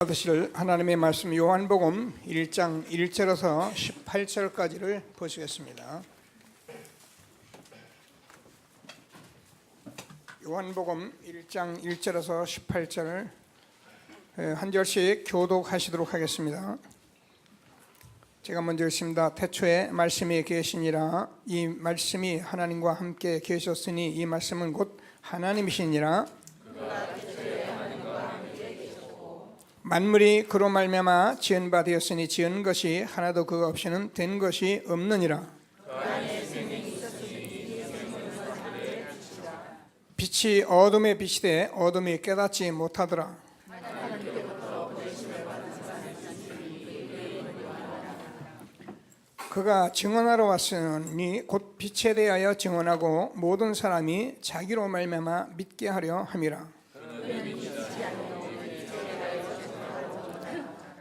받으실 하나님의 말씀 요한복음 1장 1절에서 18절까지를 보시겠습니다. 요한복음 1장 1절에서 18절 한 절씩 교독하시도록 하겠습니다. 제가 먼저 읽습니다. 태초에 말씀이 계시니라. 이 말씀이 하나님과 함께 계셨으니 이 말씀은 곧 하나님이시니라. 만물이 그로 말미암아 지은 바 되었으니 지은 것이 하나도 그가 없이는 된 것이 없느니라. 빛이 어둠에 비치되 어둠이 깨닫지 못하더라. 그가 증언하러 왔으니 곧 빛에 대하여 증언하고 모든 사람이 자기로 말미암아 믿게 하려 함이라.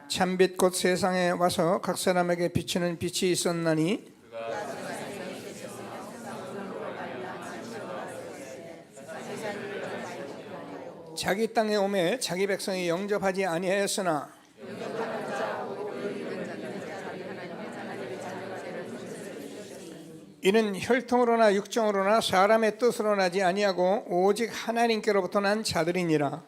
참빛 곧 세상에 와서 각 사람에게 비추는 빛이 있었나니 자기 땅에 오매 자기 백성이 영접하지 아니하였으나 이는 혈통으로나 육정으로나 사람의 뜻으로 나지 아니하고 오직 하나님께로부터 난 자들이니라.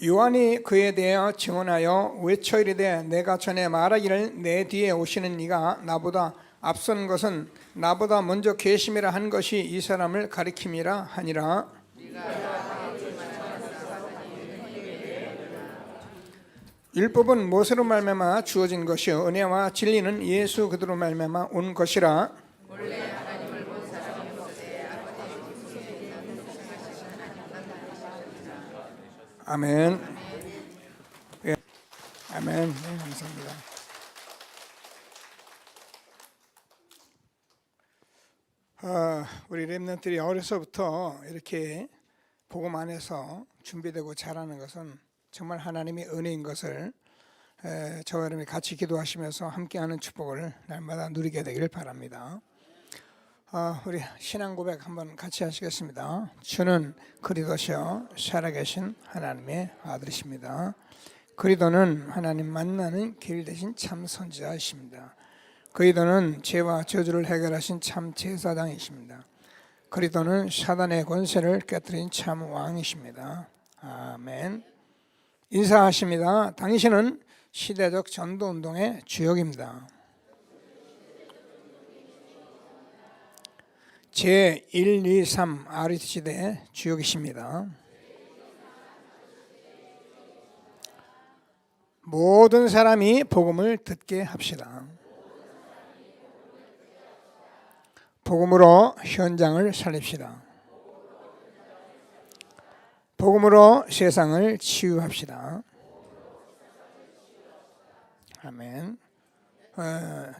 요한이 그에 대하여 증언하여 외쳐 이르되 내가 전에 말하기를 내 뒤에 오시는 이가 나보다 앞선 것은 나보다 먼저 계심이라 한 것이 이 사람을 가리킴이라 하니라. 율법은 모세로 말미암아 주어진 것이요 은혜와 진리는 예수 그리스도로 말미암아 온 것이라. 아멘. 예. 아멘. 네, 감사합니다. 우리 렘넌트들이 어려서부터 이렇게 복음 안에서 준비되고 자라는 것은 정말 하나님의 은혜인 것을 저와 여러분이 같이 기도하시면서 함께하는 축복을 날마다 누리게 되기를 바랍니다. 우리 신앙 고백 한번 같이 하시겠습니다. 주는 그리스도시요 살아계신 하나님의 아들이십니다. 그리스도는 하나님 만나는 길 대신 참 선지자이십니다. 그리스도는 죄와 저주를 해결하신 참 제사장이십니다. 그리스도는 사단의 권세를 깨뜨린 참 왕이십니다. 아멘. 인사하십니다. 당신은 시대적 전도운동의 주역입니다. 제123 RUT 시대의 주역이십니다. 모든 사람이 복음을 듣게 합시다. 복음으로 현장을 살립시다. 복음으로 세상을 치유합시다. 아멘.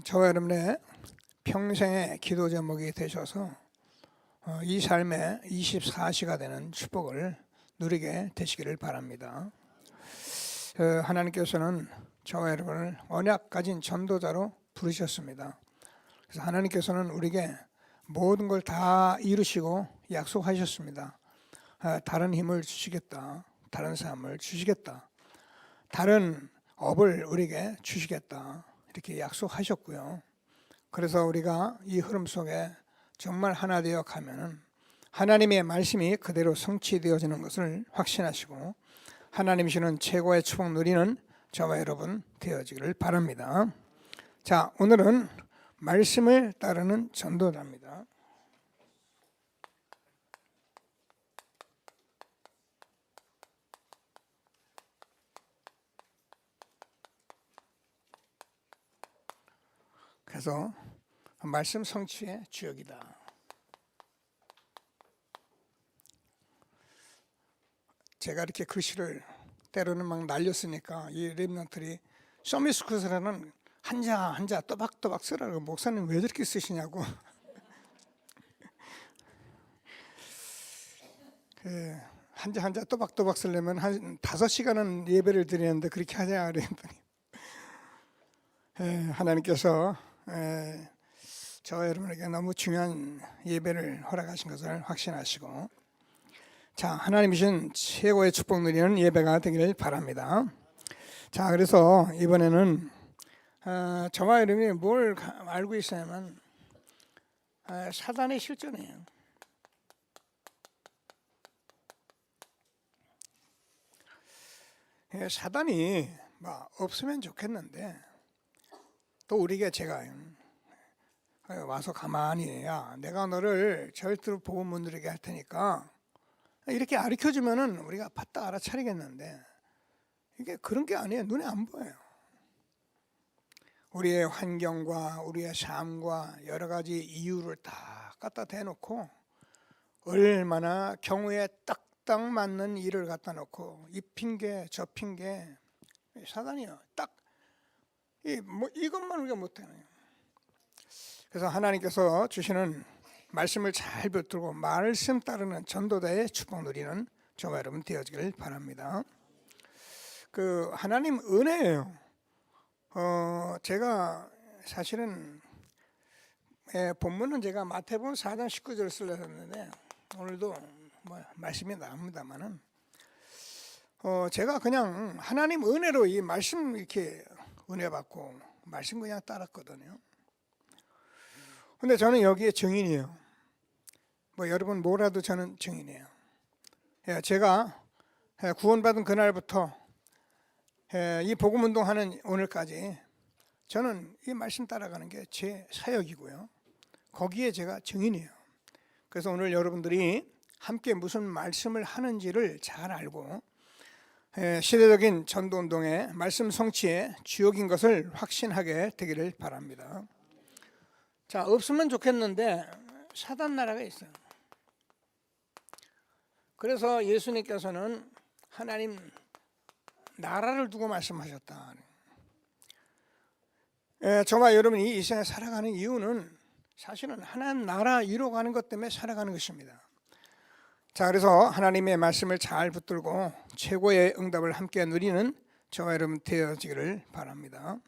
저와 여러분의 평생의 기도 제목이 되셔서 이 삶의 24시가 되는 축복을 누리게 되시기를 바랍니다. 하나님께서는 저와 여러분을 언약 가진 전도자로 부르셨습니다. 그래서 하나님께서는 우리에게 모든 걸 다 이루시고 약속하셨습니다. 다른 힘을 주시겠다. 다른 삶을 주시겠다. 다른 업을 우리에게 주시겠다. 이렇게 약속하셨고요. 그래서 우리가 이 흐름 속에 정말 하나 되어 가면은 하나님의 말씀이 그대로 성취되어지는 것을 확신하시고 하나님 주시는 최고의 축복 누리는 저와 여러분 되어지기를 바랍니다. 자, 오늘은 말씀을 따르는 전도자입니다. 그래서 말씀 성취의 주역이다. 제가 이렇게 글씨를 때로는 막 날렸으니까 이 렘넌트들이 서미스쿠스라는 한자 또박또박 쓰라고 목사님 왜 저렇게 쓰시냐고 한자 또박또박 쓰려면 한 5시간은 예배를 드리는데 그렇게 하냐 그랬더니 하나님께서 저와 여러분에게 너무 중요한 예배를 허락하신 것을 확신하시고, 자, 하나님이 주신 최고의 축복 누리는 예배가 되기를 바랍니다. 자, 그래서 이번에는 저와 여러분이 뭘 알고 있어야만 사단의 실존이에요. 사단이 없으면 좋겠는데, 또 우리가 제가 와서 가만히, 야, 내가 너를 절대로 복음 못 누리게 할 테니까 이렇게 가르쳐주면은 우리가 바짝 알아차리겠는데, 이게 그런 게 아니에요. 눈에 안 보여요. 우리의 환경과 우리의 삶과 여러 가지 이유를 다 갖다 대놓고 얼마나 경우에 딱딱 맞는 일을 갖다 놓고 이 핑계 저 핑계, 사단이요. 딱 이것만 우리가 못해요. 그래서 하나님께서 주시는 말씀을 잘 붙들고 말씀 따르는 전도자의 축복 누리는 저와 여러분 되어지길 바랍니다. 그 하나님 은혜예요. 제가 사실은 본문은 제가 마태복음 4장 19절을 쓰려 했는데 오늘도 말씀이 나옵니다만은 제가 그냥 하나님 은혜로 이 말씀 이렇게 은혜 받고 말씀 그냥 따랐거든요. 근데 저는 여기에 증인이에요. 여러분 뭐라도 저는 증인이에요. 제가 구원받은 그날부터 이 복음운동하는 오늘까지 저는 이 말씀 따라가는 게 제 사역이고요. 거기에 제가 증인이에요. 그래서 오늘 여러분들이 함께 무슨 말씀을 하는지를 잘 알고 시대적인 전도운동의 말씀 성취의 주역인 것을 확신하게 되기를 바랍니다. 자, 없으면 좋겠는데 사단 나라가 있어요. 그래서 예수님께서는 하나님 나라를 두고 말씀하셨다. 저와 여러분이 이 세상에 살아가는 이유는 사실은 하나님 나라 이루어가는 것 때문에 살아가는 것입니다. 자, 그래서 하나님의 말씀을 잘 붙들고 최고의 응답을 함께 누리는 저와 여러분 되어지기를 바랍니다.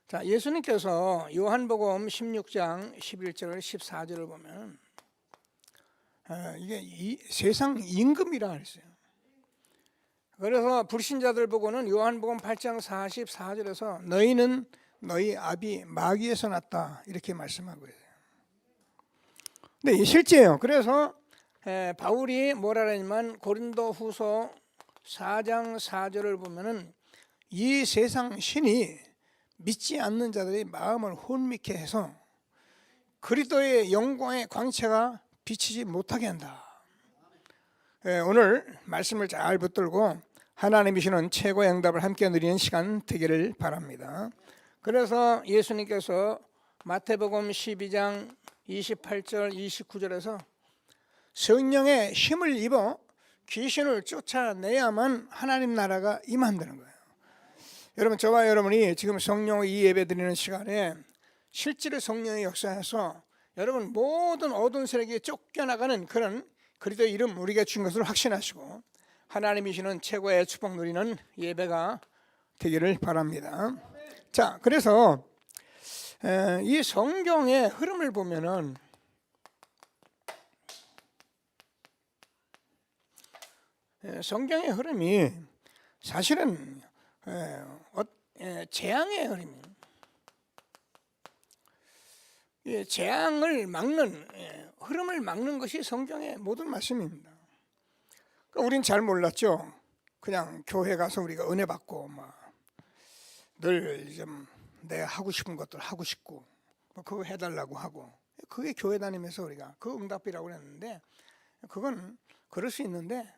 자, 예수님께서 요한복음 16장 11절 14절을 보면 이게 이 세상 임금이라 했어요. 그래서 불신자들 보고는 요한복음 8장 44절에서 너희는 너희 아비 마귀에서 났다 이렇게 말씀하고 있어요. 근데 이 실제예요. 그래서 바울이 뭐라 하냐면 고린도후서 4장 4절을 보면은 이 세상 신이 믿지 않는 자들의 마음을 혼미케 해서 그리스도의 영광의 광채가 비치지 못하게 한다. 오늘 말씀을 잘 붙들고 하나님이 주시는 최고의 응답을 함께 누리는 시간 되기를 바랍니다. 그래서 예수님께서 마태복음 12장 28절 29절에서 성령의 힘을 입어 귀신을 쫓아내야만 하나님 나라가 임한다는 거예요. 여러분, 저와 여러분이 지금 성령의 이 예배 드리는 시간에 실제로 성령의 역사에서 여러분 모든 어두운 세력에 쫓겨나가는 그런 그리스도의 이름 우리가 준 것을 확신하시고 하나님이 주시는 최고의 축복 누리는 예배가 되기를 바랍니다. 자, 그래서 이 성경의 흐름을 보면은 성경의 흐름이 사실은 재앙의 흐름이에요. 재앙을 막는 흐름을 막는 것이 성경의 모든 말씀입니다. 우린 잘 몰랐죠. 그냥 교회 가서 우리가 은혜 받고 늘 좀 내가 하고 싶은 것들 하고 싶고 그거 해달라고 하고 그게 교회 다니면서 우리가 그 응답이라고 그랬는데 그건 그럴 수 있는데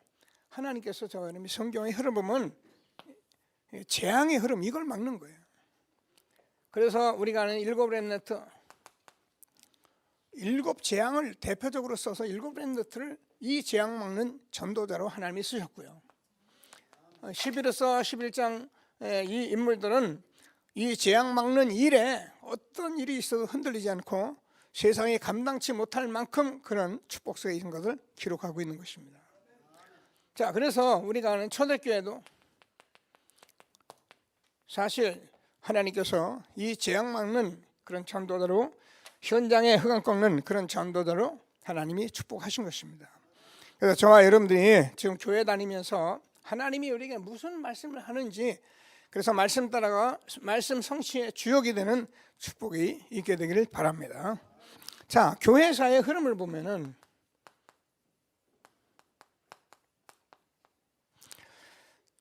하나님께서 저 여러분이 성경의 흐름 보면 재앙의 흐름 이걸 막는 거예요. 그래서 우리가 아는 일곱 렘넌트 일곱 재앙을 대표적으로 써서 일곱 렘넌트를 이 재앙 막는 전도자로 하나님이 쓰셨고요. 11에서 11장 이 인물들은 이 재앙 막는 일에 어떤 일이 있어도 흔들리지 않고 세상이 감당치 못할 만큼 그런 축복 속에 있는 것을 기록하고 있는 것입니다. 자, 그래서 우리가 아는 초대교회도 사실 하나님께서 이 재앙 막는 그런 전도자로 현장에 흑암 꺾는 그런 전도자로 하나님이 축복하신 것입니다. 그래서 저와 여러분들이 지금 교회 다니면서 하나님이 우리에게 무슨 말씀을 하는지, 그래서 말씀 따라가 말씀 성취의 주역이 되는 축복이 있게 되기를 바랍니다. 자, 교회사의 흐름을 보면은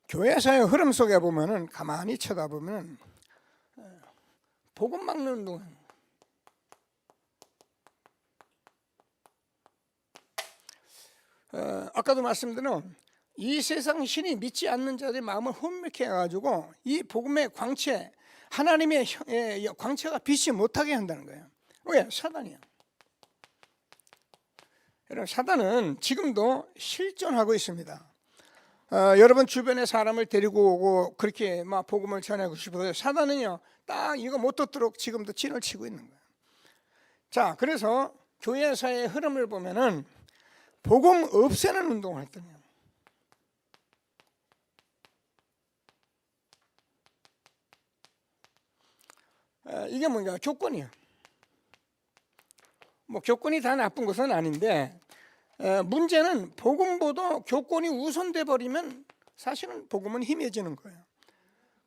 교회사의 흐름 속에 보면은 가만히 쳐다보면 복음 막는 운동, 아까도 말씀드린 이 세상 신이 믿지 않는 자들의 마음을 혼미케 해가지고 이 복음의 광채, 하나님의 광채가 빛이 못하게 한다는 거예요. 왜? 사단이야. 여러분, 사단은 지금도 실존하고 있습니다. 여러분 주변에 사람을 데리고 오고 그렇게 막 복음을 전하고 싶어요. 사단은요, 딱 이거 못 듣도록 지금도 진을 치고 있는 거예요. 자, 그래서 교회사의 흐름을 보면은 복음 없애는 운동을 했더니요. 이게 뭔가 교권이에요. 뭐 교권이 다 나쁜 것은 아닌데, 문제는 복음보다 교권이 우선돼 버리면 사실은 복음은 희미해지는 거예요.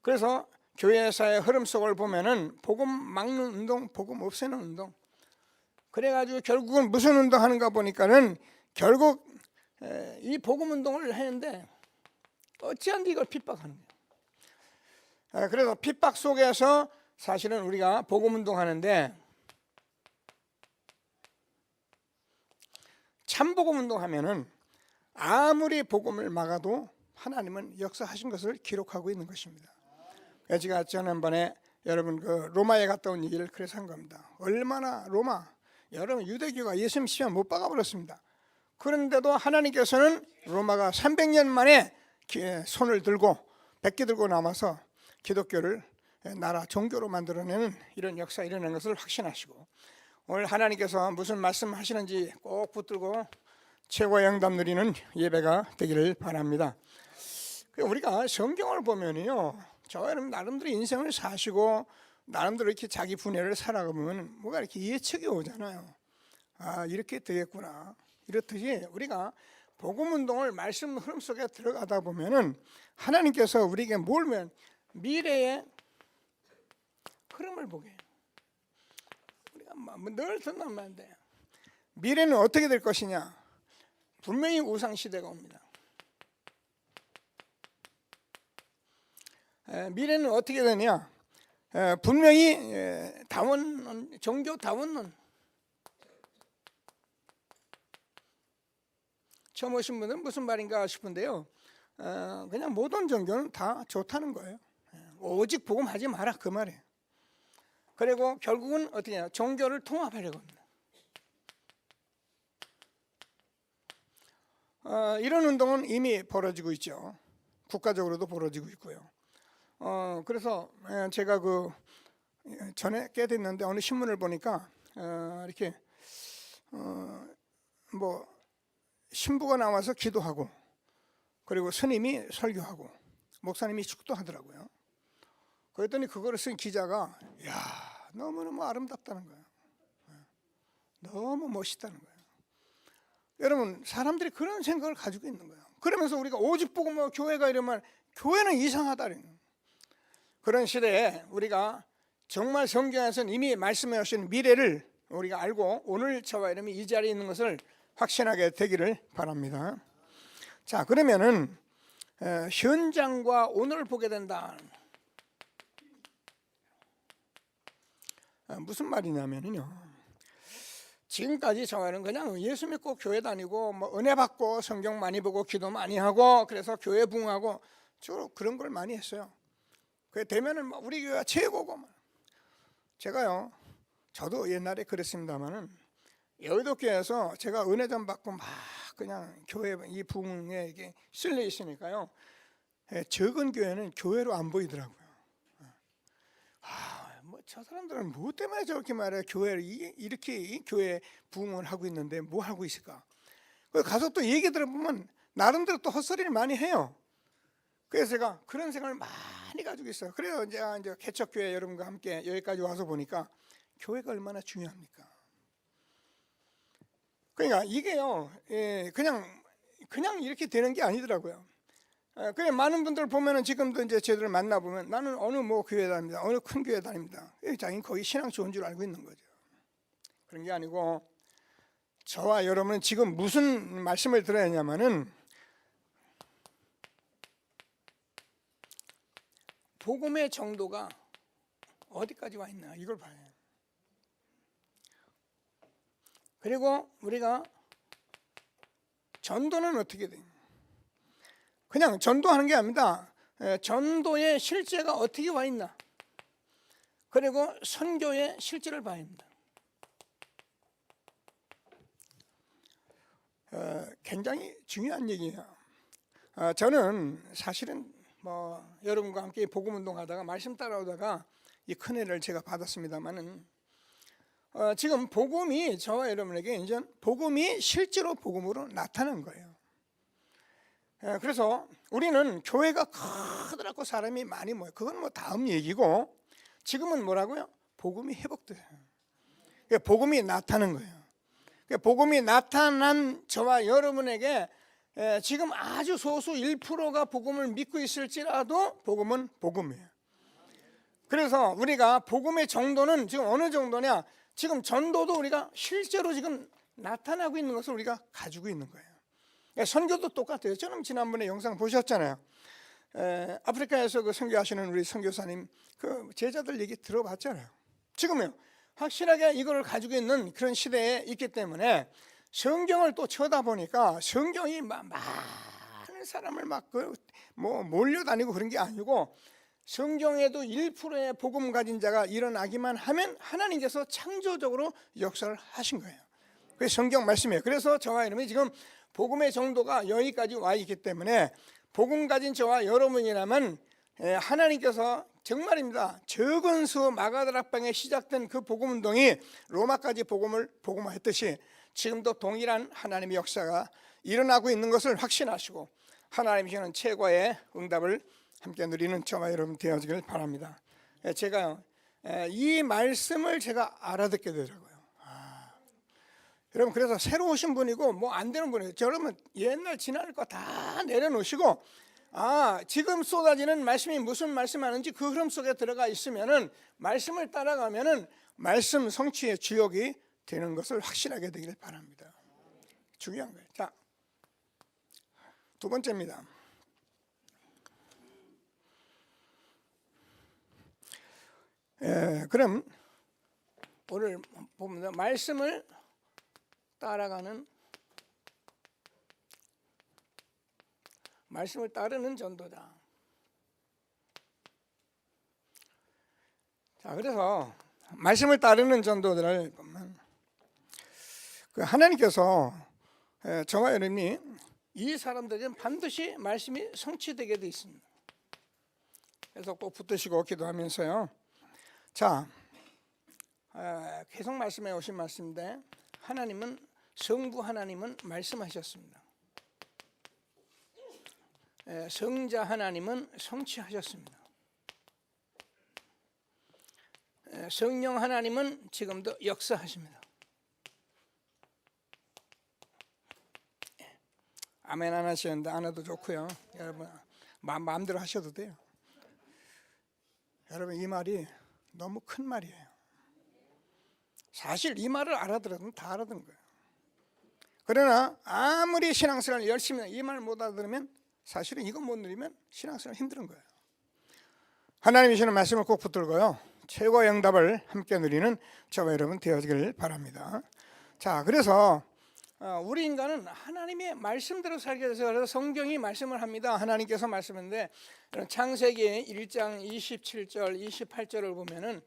그래서 교회사의 흐름 속을 보면은 복음 막는 운동, 복음 없애는 운동. 그래가지고 결국은 무슨 운동하는가 보니까는 결국 이 복음 운동을 했는데 어찌한데 이걸 핍박하는 거예요. 그래서 핍박 속에서 사실은 우리가 복음 운동하는데, 참 복음 운동하면은 아무리 복음을 막아도 하나님은 역사하신 것을 기록하고 있는 것입니다. 제가 지난번에 여러분 그 로마에 갔다 온 얘기를 그래서 한 겁니다. 얼마나 로마, 여러분 유대교가 예수님 시험 못 박아버렸습니다. 그런데도 하나님께서는 로마가 300년 만에 손을 들고 백기 들고 남아서 기독교를 나라 종교로 만들어내는 이런 역사 일어난 것을 확신하시고, 오늘 하나님께서 무슨 말씀하시는지 꼭 붙들고 최고의 응답 누리는 예배가 되기를 바랍니다. 우리가 성경을 보면요, 저 여러분 나름대로 인생을 사시고 나름대로 이렇게 자기 분야를 살아가면 뭐가 이렇게 예측이 오잖아요. 아, 이렇게 되겠구나. 이렇듯이 우리가 복음 운동을 말씀 흐름 속에 들어가다 보면은 하나님께서 우리에게 몰면 미래의 흐름을 보게 해요. 우리가 늘 듣는 말인데, 미래는 어떻게 될 것이냐? 분명히 우상 시대가 옵니다. 미래는 어떻게 되냐? 분명히 다원론, 종교 다원론. 처음 오신 분은 무슨 말인가 싶은데요, 그냥 모든 종교는 다 좋다는 거예요. 오직 복음하지 마라, 그 말이에요. 그리고 결국은 어떻게 해요? 종교를 통합하려고 합니다. 이런 운동은 이미 벌어지고 있죠. 국가적으로도 벌어지고 있고요. 그래서 제가 그 전에 깨닫는데 어느 신문을 보니까 이렇게 뭐 신부가 나와서 기도하고, 그리고 스님이 설교하고, 목사님이 축도하더라고요. 그랬더니 그거를 쓴 기자가, 야, 너무너무 아름답다는 거예요. 너무 멋있다는 거예요. 여러분, 사람들이 그런 생각을 가지고 있는 거예요. 그러면서 우리가 오직 보고 뭐 교회가 이러면 교회는 이상하다는 거예요. 그런 시대에 우리가 정말 성경에서는 이미 말씀해 오신 미래를 우리가 알고 오늘 저와 여러분이 이 자리에 있는 것을 확신하게 되기를 바랍니다. 자, 그러면은 현장과 오늘을 보게 된다. 무슨 말이냐면요, 지금까지 저는 그냥 예수 믿고 교회 다니고 뭐 은혜 받고 성경 많이 보고 기도 많이 하고 그래서 교회 부흥하고 주로 그런 걸 많이 했어요. 그게 되면은 우리 교회가 최고고. 제가요, 저도 옛날에 그랬습니다만은 여의도 교회에서 제가 은혜 좀 받고 막 그냥 교회 이 부흥에 이게 실려 있으니까요, 적은 교회는 교회로 안 보이더라고요. 뭐 저 사람들은 뭐 때문에 저렇게 말해, 교회를 이렇게 이 교회 부흥을 하고 있는데 뭐 하고 있을까? 가서 또 얘기 들어보면 나름대로 또 헛소리를 많이 해요. 그래서 제가 그런 생각을 많이 가지고 있어요. 그래서 이제 개척교회 여러분과 함께 여기까지 와서 보니까 교회가 얼마나 중요합니까? 그러니까 이게요, 그냥 이렇게 되는 게 아니더라고요. 그래 많은 분들 보면은 지금도 이제 저들을 만나 보면 나는 어느 뭐 교회 다닙니다, 어느 큰 교회 다닙니다. 자기는 거기 신앙 좋은 줄 알고 있는 거죠. 그런 게 아니고 저와 여러분은 지금 무슨 말씀을 들어야 하냐면은 복음의 정도가 어디까지 와 있나 이걸 봐야 해요. 그리고 우리가 전도는 어떻게 돼요? 그냥 전도하는 게 아닙니다. 전도의 실제가 어떻게 와 있나, 그리고 선교의 실제를 봐야 합니다. 굉장히 중요한 얘기예요. 저는 사실은 뭐 여러분과 함께 복음 운동하다가 말씀 따라오다가 이 큰 은혜를 제가 받았습니다만은 지금 복음이 저와 여러분에게 이제 복음이 실제로 복음으로 나타난 거예요. 그래서 우리는 교회가 크더라고 사람이 많이 모여, 그건 뭐 다음 얘기고, 지금은 뭐라고요? 복음이 회복돼요. 복음이 나타난 거예요. 복음이 나타난 저와 여러분에게 지금 아주 소수 1%가 복음을 믿고 있을지라도 복음은 복음이에요. 그래서 우리가 복음의 정도는 지금 어느 정도냐, 지금 전도도 우리가 실제로 지금 나타나고 있는 것을 우리가 가지고 있는 거예요. 선교도 똑같아요. 저는 지난번에 영상 보셨잖아요. 아프리카에서 그 선교하시는 우리 선교사님 그 제자들 얘기 들어봤잖아요. 지금요 확실하게 이거를 가지고 있는 그런 시대에 있기 때문에 성경을 또 쳐다보니까 성경이 많은 사람을 막 뭐 몰려다니고 그런 게 아니고, 성경에도 1%의 복음 가진 자가 일어나기만 하면 하나님께서 창조적으로 역사를 하신 거예요. 그게 성경 말씀이에요. 그래서 저와 여러분이 지금 복음의 정도가 여기까지 와 있기 때문에 복음 가진 저와 여러분이라면 하나님께서 정말입니다. 적은 수 마가다락방에 시작된 그 복음 운동이 로마까지 복음을 복음화했듯이 지금도 동일한 하나님의 역사가 일어나고 있는 것을 확신하시고 하나님이 주는 최고의 응답을 함께 누리는 저와 여러분 되어지길 바랍니다. 제가 이 말씀을 제가 알아듣게 되더라고요. 여러분, 그래서 새로 오신 분이고 뭐 안 되는 분이에요. 여러분 옛날 지날 거 다 내려놓으시고 지금 쏟아지는 말씀이 무슨 말씀하는지 그 흐름 속에 들어가 있으면은 말씀을 따라가면은 말씀 성취의 주역이 되는 것을 확신하게 되기를 바랍니다. 중요한 거예요. 자, 두 번째입니다. 그럼 오늘 보면 말씀을 따라가는, 말씀을 따르는 전도다. 자, 그래서 말씀을 따르는 전도들을 보면 하나님께서 저와 여러분이 이 사람들은 반드시 말씀이 성취되게 되어 있습니다. 그래서 꼭 붙드시고 기도하면서요. 자, 계속 말씀해 오신 말씀인데 하나님은, 성부 하나님은 말씀하셨습니다. 성자 하나님은 성취하셨습니다. 성령 하나님은 지금도 역사하십니다. 아멘 안 하시는데 안 해도 좋고요. 여러분 마음대로 하셔도 돼요. 여러분 이 말이 너무 큰 말이에요. 사실 이 말을 알아들으면 다 알아듣는 거예요. 그러나 아무리 신앙생활을 열심히 이 말 못 알아들으면 사실은 이거 못 누리면 신앙생활 힘든 거예요. 하나님이 주시는 말씀을 꼭 붙들고요. 최고의 응답을 함께 누리는 저와 여러분 되어지길 바랍니다. 자, 그래서 우리 인간은 하나님의 말씀대로 살게 돼서, 그래서 성경이 말씀을 합니다. 하나님께서 말씀인데 창세기 1장 27절 28절을 보면은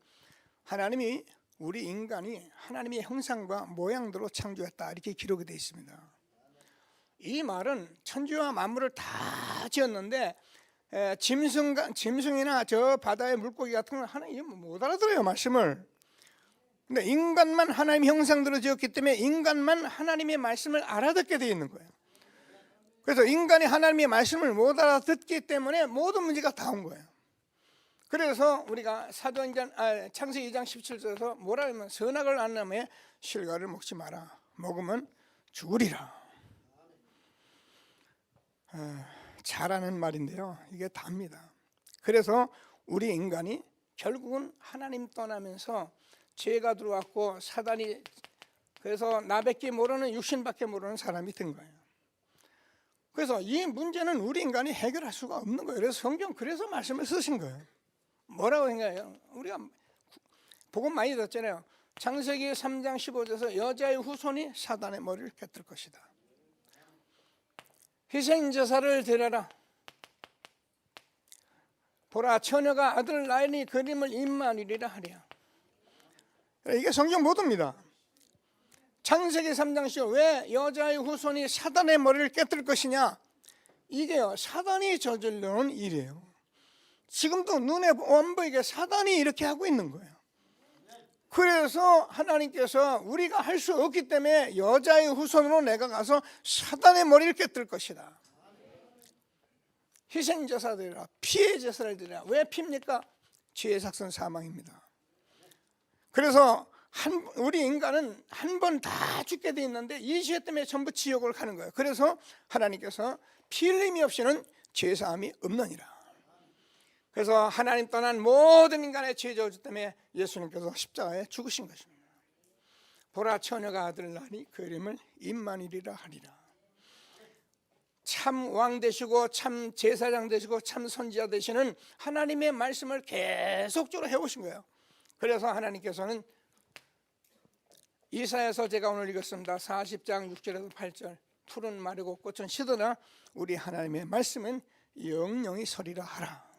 하나님이 우리 인간이 하나님의 형상과 모양대로 창조했다 이렇게 기록이 되어 있습니다. 이 말은 천지와 만물을 다 지었는데 짐승이나 저 바다의 물고기 같은 건 하나님 못 알아들어요 말씀을. 근데 인간만 하나님의 형상대로 지었기 때문에 인간만 하나님의 말씀을 알아듣게 되어 있는 거예요. 그래서 인간이 하나님의 말씀을 못 알아듣기 때문에 모든 문제가 다 온 거예요. 그래서 우리가 창세기 2장 17절에서 뭐라 하면 선악을 안 나매 실과를 먹지 마라. 먹으면 죽으리라. 잘하는 말인데요, 이게 답니다. 그래서 우리 인간이 결국은 하나님 떠나면서 죄가 들어왔고 사단이, 그래서 나밖에 모르는, 육신밖에 모르는 사람이 된 거예요. 그래서 이 문제는 우리 인간이 해결할 수가 없는 거예요. 그래서 성경 그래서 말씀을 쓰신 거예요. 뭐라고 생각해요? 우리가 복음 많이 듣잖아요. 창세기 3장 15절에서 여자의 후손이 사단의 머리를 깨뜨릴 것이다. 희생제사를 드려라. 보라, 처녀가 아들 낳으니 그림을 임마누엘이라 하랴. 이게 성경 모두입니다. 창세기 3장 15, 왜 여자의 후손이 사단의 머리를 깨뜨릴 것이냐? 이게요, 사단이 저질러놓은 일이에요. 지금도 눈에 안 보이게 사단이 이렇게 하고 있는 거예요. 그래서 하나님께서 우리가 할 수 없기 때문에 여자의 후손으로 내가 가서 사단의 머리를 깨뜨릴 것이다. 희생제사 드리라, 피의 제사를 드리라. 왜 피입니까? 죄의 삭선 사망입니다. 그래서 우리 인간은 한 번 다 죽게 돼 있는데 이 죄 때문에 전부 지옥을 가는 거예요. 그래서 하나님께서 피 흘림이 없이는 죄사함이 없느니라. 그래서 하나님 떠난 모든 인간의 죄 저주 때문에 예수님께서 십자가에 죽으신 것입니다. 보라, 처녀가 아들을 낳으니 그 이름을 임마누엘이라 하리라. 참 왕 되시고 참 제사장 되시고 참 선지자 되시는 하나님의 말씀을 계속적으로 해오신 거예요. 그래서 하나님께서는 이사야서 제가 오늘 읽었습니다. 40장 6절에서 8절, 풀은 마르고 꽃은 시드나 우리 하나님의 말씀은 영영이 서리라 하라.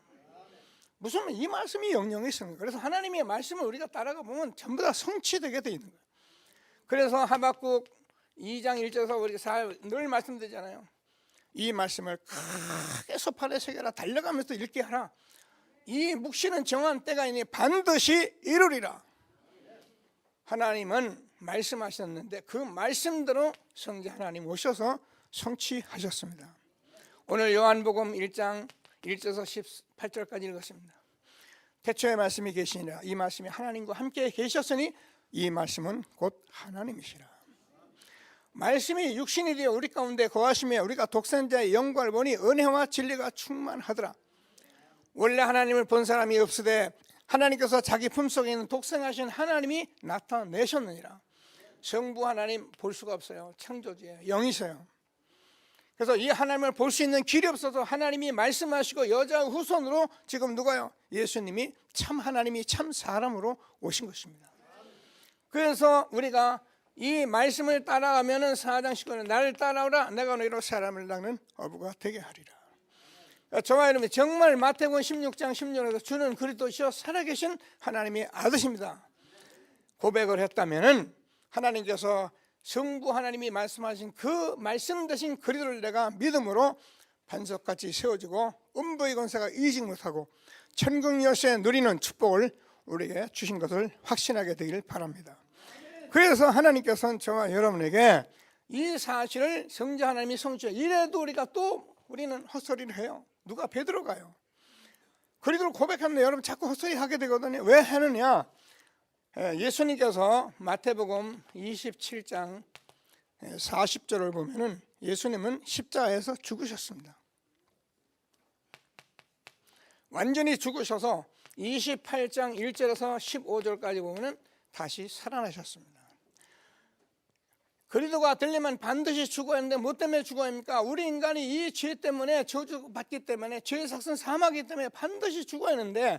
무슨 이 말씀이 영영이 서는 거예요. 그래서 하나님의 말씀을 우리가 따라가 보면 전부 다 성취되게 되어 있는 거예요. 그래서 하박국 2장 1절에서 우리가 늘 말씀드리잖아요. 이 말씀을 크게 소판에 새겨라. 달려가면서 읽게 하라. 이 묵시는 정한 때가 있으니 반드시 이루리라. 하나님은 말씀하셨는데 그 말씀대로 성자 하나님 오셔서 성취하셨습니다. 오늘 요한복음 1장 1절에서 18절까지 읽었습니다. 태초에 말씀이 계시니라. 이 말씀이 하나님과 함께 계셨으니 이 말씀은 곧 하나님이시라. 말씀이 육신이 되어 우리 가운데 거하시며 우리가 독생자의 영광을 보니 은혜와 진리가 충만하더라. 원래 하나님을 본 사람이 없으되 하나님께서 자기 품속에 있는 독생하신 하나님이 나타내셨느니라. 성부 하나님 볼 수가 없어요. 창조주예요. 영이세요. 그래서 이 하나님을 볼 수 있는 길이 없어서 하나님이 말씀하시고 여자 후손으로 지금 누가요? 예수님이 참 하나님이 참 사람으로 오신 것입니다. 그래서 우리가 이 말씀을 따라가면은 4장 19절에 나를 따라오라 내가 너희로 사람을 닦는 어부가 되게 하리라. 저와 여러분이 정말 마태복음 16장 16절에서 주는 그리스도시요 살아계신 하나님의 아들입니다 고백을 했다면은 하나님께서 성부 하나님이 말씀하신 그 말씀 대신 그리스도를 내가 믿음으로 반석같이 세워지고 음부의 권세가 이기지 못하고 천국 열쇠 누리는 축복을 우리에게 주신 것을 확신하게 되기를 바랍니다. 그래서 하나님께서는 저와 여러분에게 이 사실을 성자 하나님이 성취해 이래도 우리는 헛소리를 해요. 누가 베드로가요. 그리스도를 고백하는데 여러분 자꾸 헛소리 하게 되거든요. 왜 하느냐? 예수님께서 마태복음 27장 40절을 보면은 예수님은 십자가에서 죽으셨습니다. 완전히 죽으셔서 28장 1절에서 15절까지 보면은 다시 살아나셨습니다. 그리스도가 되려면 반드시 죽어야 하는데 뭐 때문에 죽어야 합니까? 우리 인간이 이 죄 때문에 저주받기 때문에 죄의 삭선 사망이기 때문에 반드시 죽어야 하는데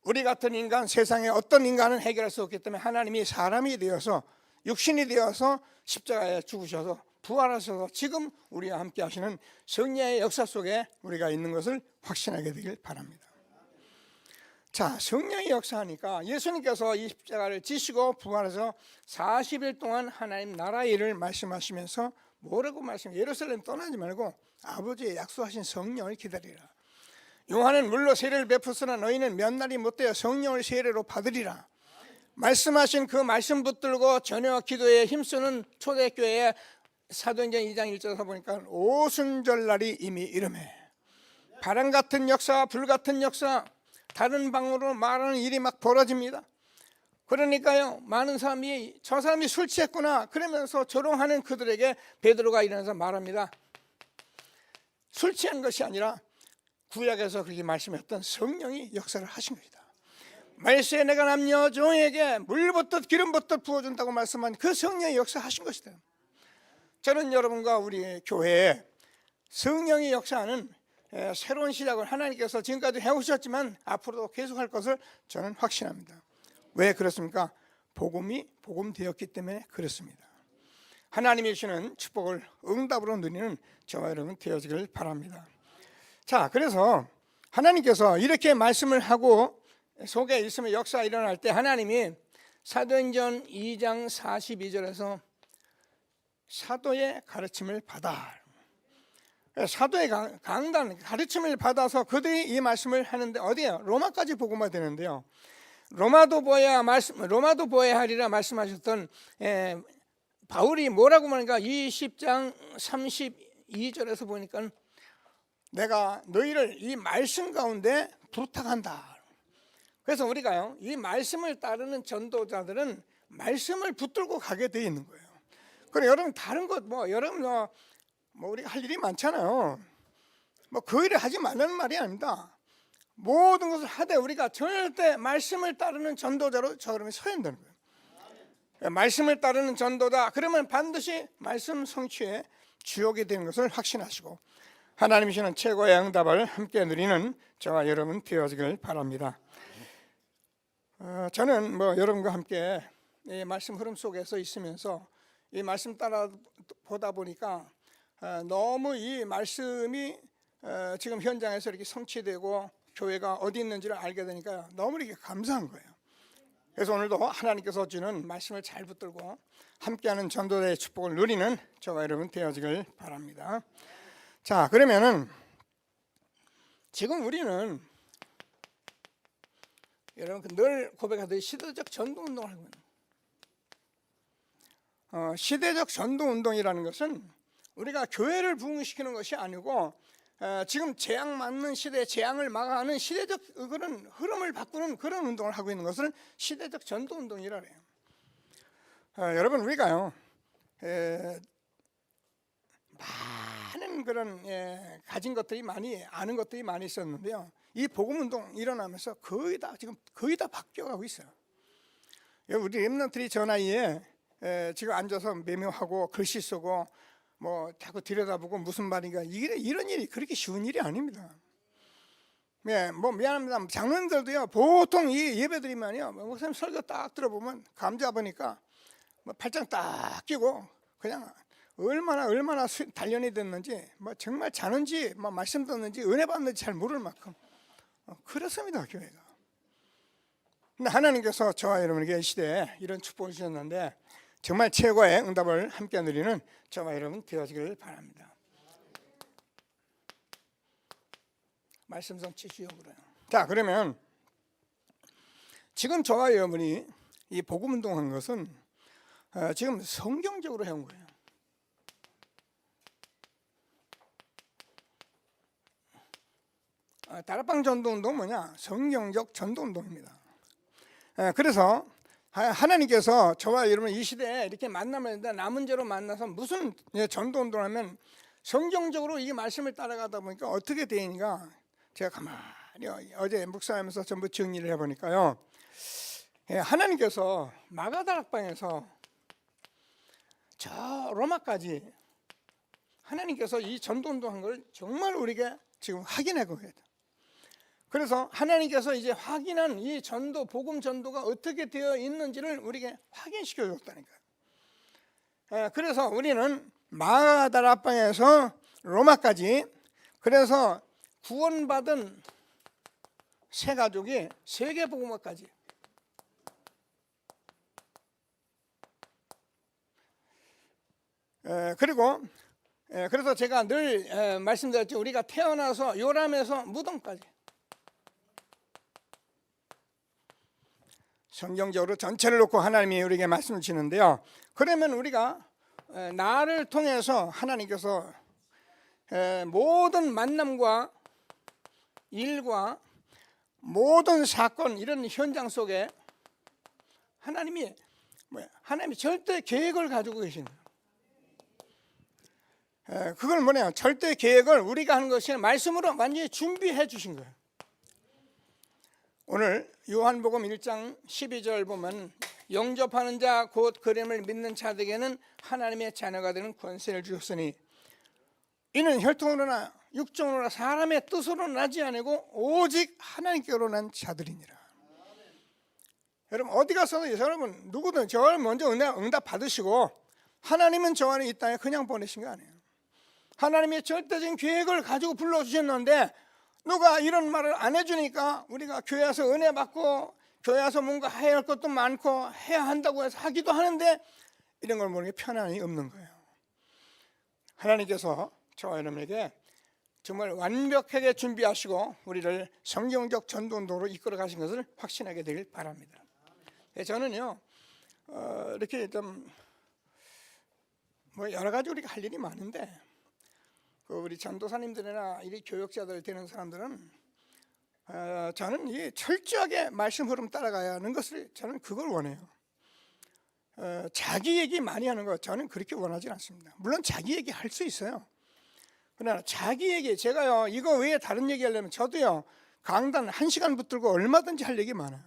우리 같은 인간, 세상에 어떤 인간은 해결할 수 없기 때문에 하나님이 사람이 되어서 육신이 되어서 십자가에 죽으셔서 부활하셔서 지금 우리와 함께 하시는 성령의 역사 속에 우리가 있는 것을 확신하게 되길 바랍니다. 자, 성령의 역사하니까 예수님께서 이 십자가를 지시고 부활해서 40일 동안 하나님 나라의 일을 말씀하시면서 뭐라고 말씀해요? 예루살렘 떠나지 말고 아버지의 약속하신 성령을 기다리라. 요한은 물로 세례를 베푸으나 너희는 몇 날이 못되어 성령을 세례로 받으리라. 말씀하신 그 말씀 붙들고 전혀 기도에 힘쓰는 초대교회에 사도행전 2장 1절에서 보니까 오순절날이 이미 이름해 바람 같은 역사, 불 같은 역사, 다른 방으로 말하는 일이 막 벌어집니다. 그러니까요, 많은 사람이 저 사람이 술 취했구나 그러면서 조롱하는 그들에게 베드로가 일어나서 말합니다. 술 취한 것이 아니라 구약에서 그렇게 말씀했던 성령이 역사를 하신 것이다. 말세에 내가 남녀 종에게 물 붓듯 기름 붓듯 부어준다고 말씀한 그 성령이 역사하신 것이다. 저는 여러분과 우리 교회에 성령이 역사하는 새로운 시작을 하나님께서 지금까지 해오셨지만 앞으로도 계속할 것을 저는 확신합니다. 왜 그렇습니까? 복음이 복음되었기 때문에 그렇습니다. 하나님이 주시는 축복을 응답으로 누리는 저와 여러분 되어지길 바랍니다. 자, 그래서 하나님께서 이렇게 말씀을 하고 속에 있으면 역사가 일어날 때 하나님이 사도행전 2장 42절에서 사도의 가르침을 받아, 사도의 강단 가르침을 받아서 그들이 이 말씀을 하는데 어디에요? 로마까지 복음화 되는데요. 로마도 보아야 하리라 말씀하셨던 바울이 뭐라고 말하는가? 20장 32절에서 보니까 내가 너희를 이 말씀 가운데 부탁한다. 그래서 우리가요, 이 말씀을 따르는 전도자들은 말씀을 붙들고 가게 돼 있는 거예요. 그럼 여러분 다른 것 여러분 우리가 할 일이 많잖아요. 그 일을 하지 말라는 말이 아닙니다. 모든 것을 하되 우리가 절대 말씀을 따르는 전도자로 저 여러분이 서야 한다는 거예요. 말씀을 따르는 전도자 그러면 반드시 말씀 성취에 주역이 되는 것을 확신하시고 하나님이 주시는 최고의 응답을 함께 누리는 저와 여러분 되어지길 바랍니다. 저는 여러분과 함께 이 말씀 흐름 속에서 있으면서 이 말씀 따라 보다 보니까 너무 이 말씀이 지금 현장에서 이렇게 성취되고 교회가 어디 있는지를 알게 되니까 너무 이렇게 감사한 거예요. 그래서 오늘도 하나님께서 주는 말씀을 잘 붙들고 함께하는 전도자의 축복을 누리는 저와 여러분 되어지길 바랍니다. 자, 그러면은 지금 우리는 여러분 늘 고백하듯이 시대적 전도운동을 하고 있는 시대적 전도운동이라는 것은 우리가 교회를 부흥시키는 것이 아니고 지금 재앙 맞는 시대 재앙을 막아가는 시대적 그런 흐름을 바꾸는 그런 운동을 하고 있는 것을 시대적 전도운동이라 해요. 여러분 우리가요 많은 그런 가진 것들이 많이 아는 것들이 많이 있었는데요. 이 복음운동 일어나면서 거의 다 바뀌어가고 있어요. 우리 렘넌트들이 저 나이에 지금 앉아서 메모하고 글씨 쓰고 자꾸 들여다보고 무슨 말인가 이런 일이 그렇게 쉬운 일이 아닙니다. 미안합니다. 장로님들도요 보통 이 예배드리면요 목사님 설교 딱 들어보면 감 잡으니까 팔짱 딱 끼고 그냥 얼마나 단련이 됐는지 정말 자는지 말씀 듣는지 은혜 받는지 잘 모를 만큼 그렇습니다 교회가. 근데 하나님께서 저와 여러분에게 이 시대에 이런 축복을 주셨는데 정말 최고의 응답을 함께 누리는 저와 여러분 되어지기를 바랍니다. 말씀 성취 주역으로요. 자, 그러면 지금 저와 여러분이 이 복음 운동한 것은 지금 성경적으로 해온 거예요. 다락방 전도운동은 뭐냐? 성경적 전도운동입니다. 그래서 하나님께서 저와 여러분 이 시대에 이렇게 만나면 남은 죄로 만나서 무슨 전도운동을 하면 성경적으로 이 말씀을 따라가다 보니까 어떻게 되니까 제가 가만히 어제 묵상하면서 전부 정리를 해보니까요 하나님께서 마가다락방에서 저 로마까지 하나님께서 이 전도운동한 걸 정말 우리가 지금 확인하고 있다. 그래서 하나님께서 이제 확인한 이 전도, 복음 전도가 어떻게 되어 있는지를 우리에게 확인시켜 줬다니까요. 그래서 우리는 마가다락방에서 로마까지 그래서 구원받은 세 가족이 세계 복음화까지 그리고 그래서 제가 늘 말씀드렸죠. 우리가 태어나서 요람에서 무덤까지 성경적으로 전체를 놓고 하나님이 우리에게 말씀을 주시는데요. 그러면 우리가 나를 통해서 하나님께서 모든 만남과 일과 모든 사건 이런 현장 속에 하나님이 절대 계획을 가지고 계신 거예요. 그걸 뭐냐? 절대 계획을 우리가 하는 것이 말씀으로 완전히 준비해 주신 거예요. 오늘 요한복음 1장 12절 보면 영접하는 자 곧 그름을 믿는 자들에게는 하나님의 자녀가 되는 권세를 주셨으니 이는 혈통으로나 육정으로나 사람의 뜻으로 나지 아니고 오직 하나님께로 난 자들이니라. 여러분 어디 가서도 여러분 누구든 저를 먼저 응답 받으시고 하나님은 저 안에 이 땅에 그냥 보내신 거 아니에요. 하나님의 절대적인 계획을 가지고 불러주셨는데 누가 이런 말을 안 해주니까 우리가 교회 와서 은혜 받고 교회 와서 뭔가 해야 할 것도 많고 해야 한다고 해서 하기도 하는데 이런 걸 모르게 편안이 없는 거예요. 하나님께서 저와 여러분에게 정말 완벽하게 준비하시고 우리를 성경적 전도운동으로 이끌어 가신 것을 확신하게 되길 바랍니다. 저는요 이렇게 좀 여러 가지 우리가 할 일이 많은데 우리 전도사님들이나 이 교역자들 되는 사람들은 저는 이 철저하게 말씀 흐름 따라가야 하는 것을 저는 그걸 원해요. 자기 얘기 많이 하는 거 저는 그렇게 원하지 않습니다. 물론 자기 얘기 할 수 있어요. 그러나 자기 얘기 제가요 이거 외에 다른 얘기 하려면 저도요 강단 1시간 붙들고 얼마든지 할 얘기 많아요.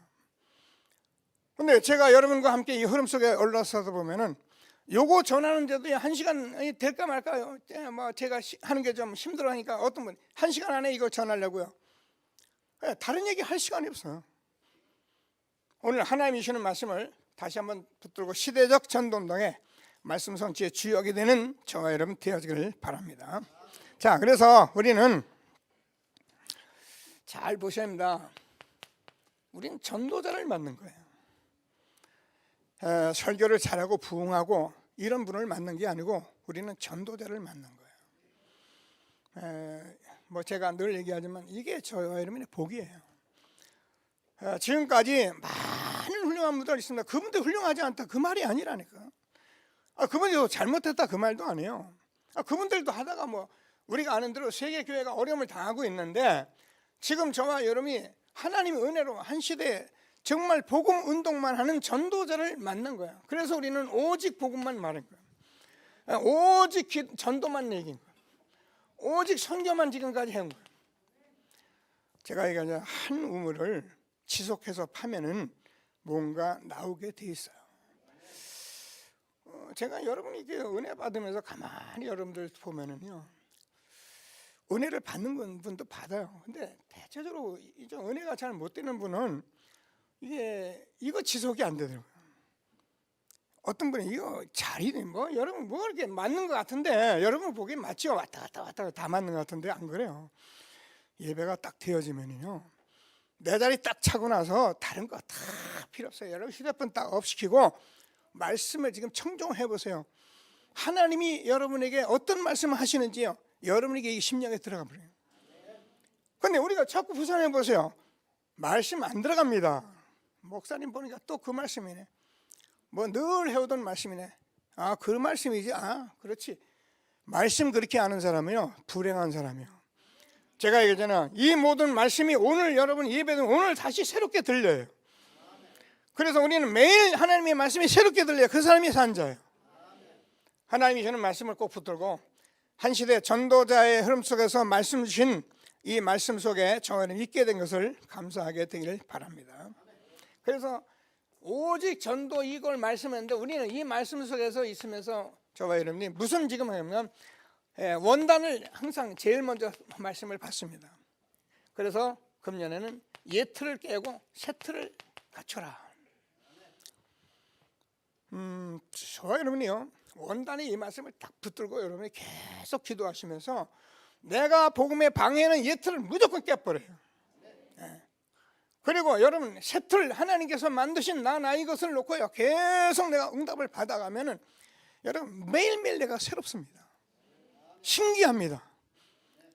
근데 제가 여러분과 함께 이 흐름 속에 올라서서 보면은 요거 전하는데도 1시간 될까 말까요? 제가 하는 게 좀 힘들어하니까 어떤 분 1시간 안에 이거 전하려고요. 다른 얘기 할 시간이 없어요. 오늘 하나님이 주시는 말씀을 다시 한번 붙들고 시대적 전도운동의 말씀 성취의 주역이 되는 저와 여러분 되어지기를 바랍니다. 자, 그래서 우리는 잘 보셔야 합니다. 우리는 전도자를 만난 거예요. 설교를 잘하고 부흥하고 이런 분을 만난 게 아니고 우리는 전도자를 만난 거예요. 제가 늘 얘기하지만 이게 저와 여러분의 복이에요. 지금까지 많은 훌륭한 분들 있습니다. 그분들 훌륭하지 않다 그 말이 아니라니까. 그분들도 잘못했다 그 말도 아니에요. 그분들도 하다가 우리가 아는 대로 세계 교회가 어려움을 당하고 있는데 지금 저와 여러분이 하나님의 은혜로 한 시대에 정말 복음 운동만 하는 전도자를 만난 거야. 그래서 우리는 오직 복음만 말한 거야. 오직 전도만 얘기한 거야. 오직 선교만 지금까지 해온 거야. 제가 이제 한 우물을 지속해서 파면은 뭔가 나오게 돼 있어요. 제가 여러분이 이게 은혜 받으면서 가만히 여러분들 보면은요, 은혜를 받는 분도 받아요. 근데 대체적으로 이제 은혜가 잘 못 되는 분은 이거 지속이 안 되더라고요. 어떤 분이 이거 자리는 여러분 이렇게 맞는 것 같은데 여러분 보기엔 맞죠? 왔다 갔다 다 맞는 것 같은데 안 그래요. 예배가 딱 되어지면요, 내 자리 딱 차고 나서 다른 거 다 필요 없어요. 여러분 휴대폰 딱 업시키고 말씀을 지금 청종해 보세요. 하나님이 여러분에게 어떤 말씀을 하시는지요, 여러분에게 이 심령에 들어가 버려요. 근데 우리가 자꾸 부산해 보세요. 말씀 안 들어갑니다. 목사님 보니까 또 그 말씀이네. 늘 해오던 말씀이네. 그 말씀이지. 그렇지. 말씀 그렇게 아는 사람은요, 불행한 사람이요. 제가 얘기했잖아요. 이 모든 말씀이 오늘 여러분 예배는 오늘 다시 새롭게 들려요. 그래서 우리는 매일 하나님의 말씀이 새롭게 들려요. 그 사람이 산 자예요. 하나님이 주는 말씀을 꼭 붙들고 한 시대 전도자의 흐름 속에서 말씀 주신 이 말씀 속에 저희는 있게 된 것을 감사하게 되기를 바랍니다. 그래서 오직 전도 이걸 말씀했는데 우리는 이 말씀 속에서 있으면서 저와 여러분이 무슨 지금 하냐면 원단을 항상 제일 먼저 말씀을 받습니다. 그래서 금년에는 옛틀을 깨고 새 틀을 갖춰라. 저와 여러분이요, 원단의 이 말씀을 딱 붙들고 여러분이 계속 기도하시면서 내가 복음의 방해는 옛틀을 무조건 깨버려요. 그리고 여러분 새 틀 하나님께서 만드신 나 이것을 놓고요 계속 내가 응답을 받아가면은 여러분 매일매일 내가 새롭습니다. 신기합니다.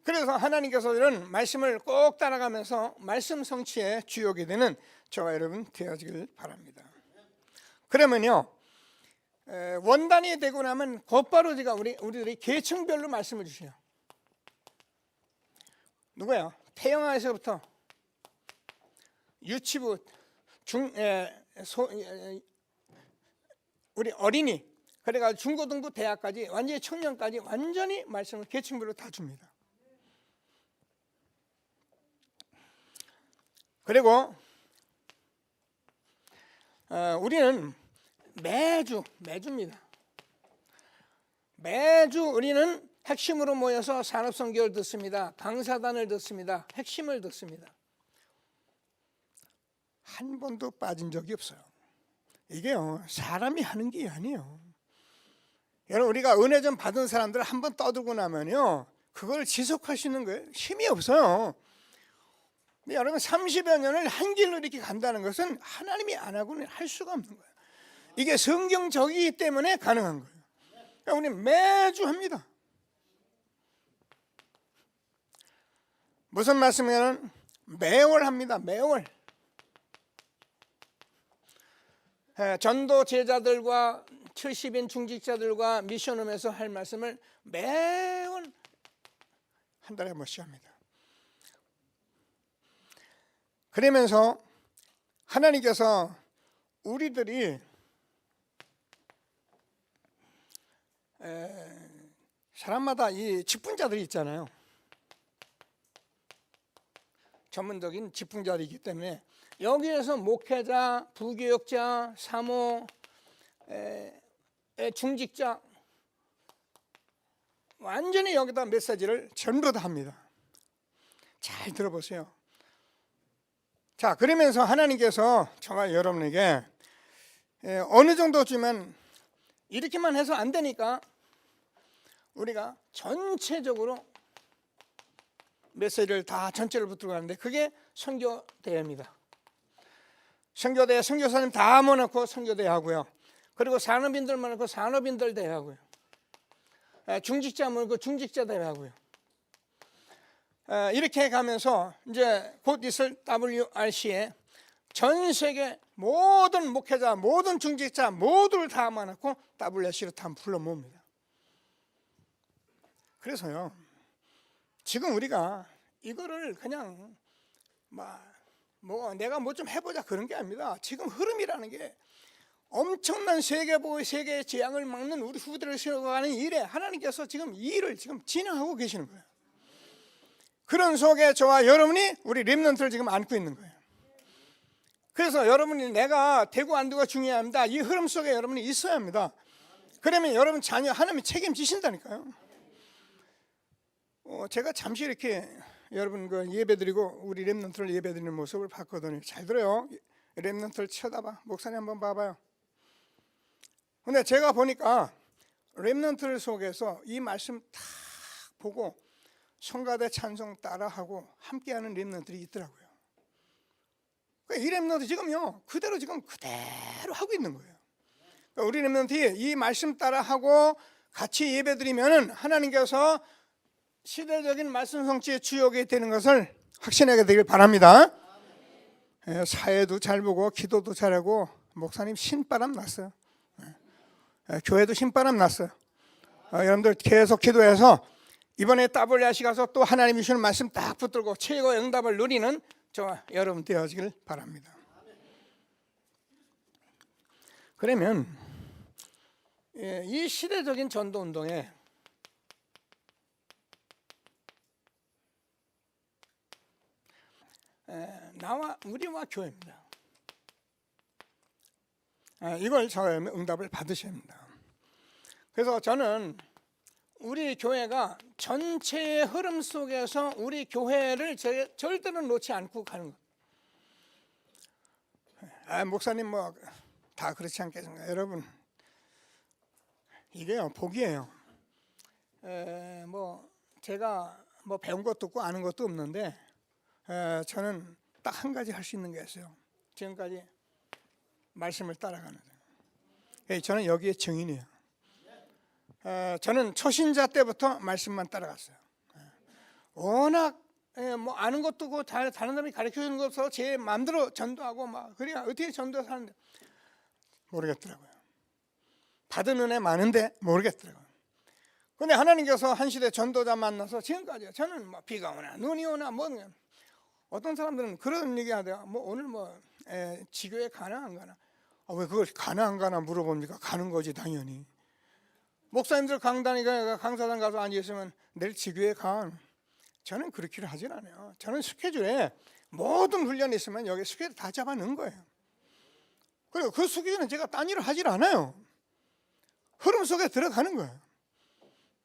그래서 하나님께서 이런 말씀을 꼭 따라가면서 말씀 성취의 주역이 되는 저와 여러분 되어지길 바랍니다. 그러면요, 원단이 되고 나면 곧바로 제가 우리들이 계층별로 말씀을 주세요. 누구야? 태영아에서부터 유치부, 우리 어린이, 그래가지고 중고등부, 대학까지 완전히 청년까지 완전히 말씀을 계층별로 다 줍니다. 그리고 우리는 매주입니다. 매주 우리는 핵심으로 모여서 산업선교를 듣습니다. 강사단을 듣습니다. 핵심을 듣습니다. 한 번도 빠진 적이 없어요. 이게요, 사람이 하는 게 아니에요. 여러분, 우리가 은혜 좀 받은 사람들 한 번 떠들고 나면요, 그걸 지속할 수 있는 거예요. 힘이 없어요. 근데 여러분, 30여 년을 한 길로 이렇게 간다는 것은 하나님이 안 하고는 할 수가 없는 거예요. 이게 성경적이기 때문에 가능한 거예요. 그러니까 우리는 매주 합니다. 무슨 말씀이냐면 매월 합니다. 매월. 전도 제자들과 70인 중직자들과 미션홈에서 할 말씀을 매월 한 달에 한 번씩 합니다. 그러면서 하나님께서 우리들이 사람마다 이 직분자들이 있잖아요. 전문적인 직분자들이기 때문에 여기에서 목회자, 부교역자, 사모, 중직자 완전히 여기다 메시지를 전부 다 합니다. 잘 들어보세요. 자, 그러면서 하나님께서 저와 여러분에게 어느 정도 주면 이렇게만 해서 안 되니까 우리가 전체적으로 메시지를 다 전체를 붙들고 가는데 그게 선교대회입니다. 선교대회, 선교사님 다 모아놓고 선교대회 하고요. 그리고 산업인들 모아놓고 산업인들 대회 하고요. 중직자 모아놓고 중직자 대회 하고요. 이렇게 가면서 이제 곧 있을 WRC에 전 세계 모든 목회자, 모든 중직자 모두를 다 모아놓고 WRC로 다 불러 모읍니다. 그래서요, 지금 우리가 이거를 그냥 내가 뭐 좀 해보자 그런 게 아닙니다. 지금 흐름이라는 게 엄청난 세계보호, 세계의 재앙을 막는 우리 후대를 세워가는 일에 하나님께서 지금 이 일을 지금 진행하고 계시는 거예요. 그런 속에 저와 여러분이 우리 렘넌트를 지금 안고 있는 거예요. 그래서 여러분이 내가 되고 안 되고가 중요합니다. 이 흐름 속에 여러분이 있어야 합니다. 그러면 여러분 자녀 하나님이 책임지신다니까요. 제가 잠시 이렇게 여러분 그 예배드리고 우리 렘넌트를 예배드리는 모습을 봤거든요. 잘 들어요. 렘넌트를 쳐다봐. 목사님 한번 봐봐요. 근데 제가 보니까 렘넌트를 속에서 이 말씀 딱 보고 성가대 찬송 따라하고 함께하는 렘넌트들이 있더라고요. 이 렘넌트 지금요 그대로 하고 있는 거예요. 그러니까 우리 렘넌트이 이 말씀 따라하고 같이 예배드리면은 하나님께서 시대적인 말씀 성취의 주역이 되는 것을 확신하게 되길 바랍니다. 사회도 잘 보고 기도도 잘하고 목사님 신바람 났어요. 교회도 신바람 났어요. 여러분들 계속 기도해서 이번에 WRC 가서 또 하나님이 주시는 말씀 딱 붙들고 최고의 응답을 누리는 저와 여러분 되어지길 바랍니다. 그러면 이 시대적인 전도운동에 우리와 교회입니다. 이걸 저의 응답을 받으셔야 합니다. 그래서 저는 우리 교회가 전체의 흐름 속에서 우리 교회를 절대로 놓지 않고 가는 것. 목사님 뭐 다 그렇지 않겠습니까? 여러분 이게요 복이에요. 제가 배운 것도 없고 아는 것도 없는데 저는 딱 한 가지 할 수 있는 게 있어요. 지금까지 말씀을 따라가는 거예요. 저는 여기에 증인이에요. 저는 초신자 때부터 말씀만 따라갔어요. 워낙 아는 것도 없고 다른 사람이 가르쳐주는 것 없어서 제 마음대로 전도하고 그래야 어떻게 전도해서 하는데 모르겠더라고요. 받은 은혜 많은데 모르겠더라고요. 그런데 하나님께서 한 시대 전도자 만나서 지금까지 저는 비가 오나 눈이 오나 어떤 사람들은 그런 얘기 하대요. 뭐 오늘 지교회 가나 안 가나? 왜 그걸 가나 안 가나 물어봅니까? 가는 거지 당연히. 목사님들 강사단 가서 앉아있으면 내일 지교회 가. 저는 그렇게를 하진 않아요. 저는 스케줄에 모든 훈련이 있으면 여기 스케줄 다 잡아 넣은 거예요. 그리고 그 스케줄은 제가 딴 일을 하질 않아요. 흐름 속에 들어가는 거예요.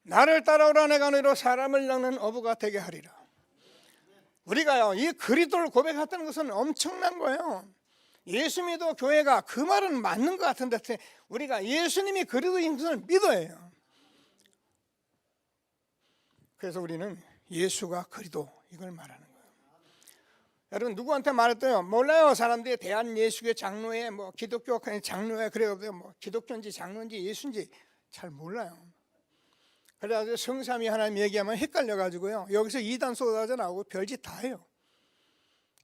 나를 따라오라 내가 너희로 사람을 낚는 어부가 되게 하리라. 우리가요 이 그리스도를 고백했다는 것은 엄청난 거예요. 예수 믿어 교회가 그 말은 맞는 것 같은데 우리가 예수님이 그리스도인 것을 믿어야 해요. 그래서 우리는 예수가 그리스도 이걸 말하는 거예요. 여러분 누구한테 말했대요? 몰라요. 사람들이 대한 예수교 장로회 기독교 장로회 그래요. 기독교인지 장로인지 예수인지 잘 몰라요. 그래가지고 성삼위 하나님 얘기하면 헷갈려가지고요 여기서 이단 쏟아져 나오고 별짓 다 해요.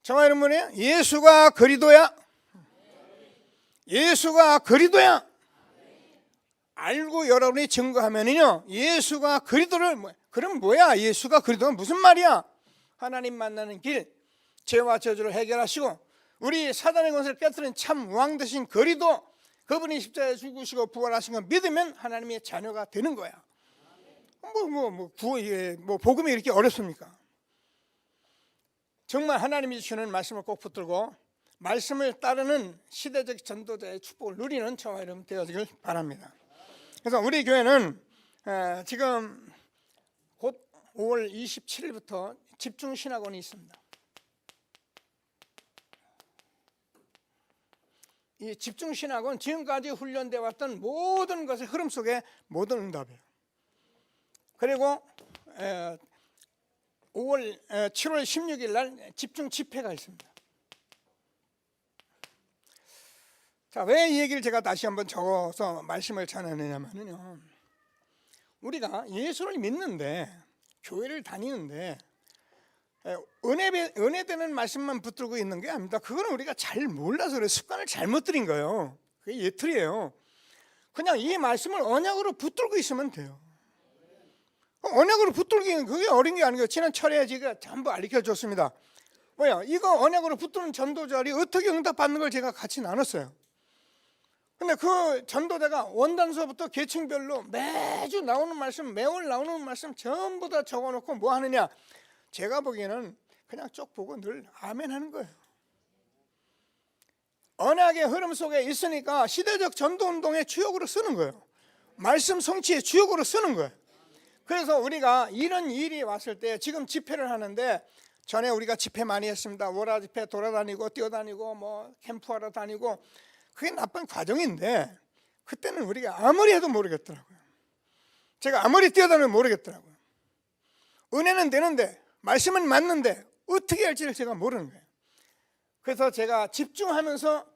정말 여러분이 예수가 그리스도야. 예수가 그리스도야. 알고 여러분이 증거하면은요 예수가 그리스도를 그럼 뭐야? 예수가 그리스도는 무슨 말이야? 하나님 만나는 길, 죄와 저주를 해결하시고 우리 사단의 권세를 깨뜨린 참 왕 되신 그리스도, 그분이 십자가에 죽으시고 부활하신 걸 믿으면 하나님의 자녀가 되는 거야. 복음이 이렇게 어렵습니까? 정말 하나님이 주시는 말씀을 꼭 붙들고 말씀을 따르는 시대적 전도자의 축복을 누리는 저와 여러분 되어지길 바랍니다. 그래서 우리 교회는 지금 곧 5월 27일부터 집중신학원이 있습니다. 이 집중신학은 지금까지 훈련되어 왔던 모든 것의 흐름 속에 모든 응답이에요. 그리고 7월 16일 날 집중 집회가 있습니다. 자, 왜 이 얘기를 제가 다시 한번 적어서 말씀을 전하느냐면요, 우리가 예수를 믿는데 교회를 다니는데 은혜되는 말씀만 붙들고 있는 게 아닙니다. 그거는 우리가 잘 몰라서 그래요. 습관을 잘못 들인 거예요. 그게 예틀이에요. 그냥 이 말씀을 언약으로 붙들고 있으면 돼요. 언약으로 붙들기는 그게 어려운 게 아니고 지난 철회에 제가 전부 알려줬습니다. 이거 언약으로 붙드는 전도자들이 어떻게 응답받는 걸 제가 같이 나눴어요. 근데 그 전도자가 원단서부터 계층별로 매주 나오는 말씀, 매월 나오는 말씀 전부 다 적어놓고 뭐 하느냐? 제가 보기에는 그냥 쭉 보고 늘 아멘 하는 거예요. 언약의 흐름 속에 있으니까 시대적 전도운동의 주역으로 쓰는 거예요. 말씀 성취의 주역으로 쓰는 거예요. 그래서 우리가 이런 일이 왔을 때 지금 집회를 하는데 전에 우리가 집회 많이 했습니다. 월화 집회 돌아다니고 뛰어다니고 캠프하러 다니고 그게 나쁜 과정인데 그때는 우리가 아무리 해도 모르겠더라고요. 제가 아무리 뛰어다니면 모르겠더라고요. 은혜는 되는데 말씀은 맞는데 어떻게 할지를 제가 모르는 거예요. 그래서 제가 집중하면서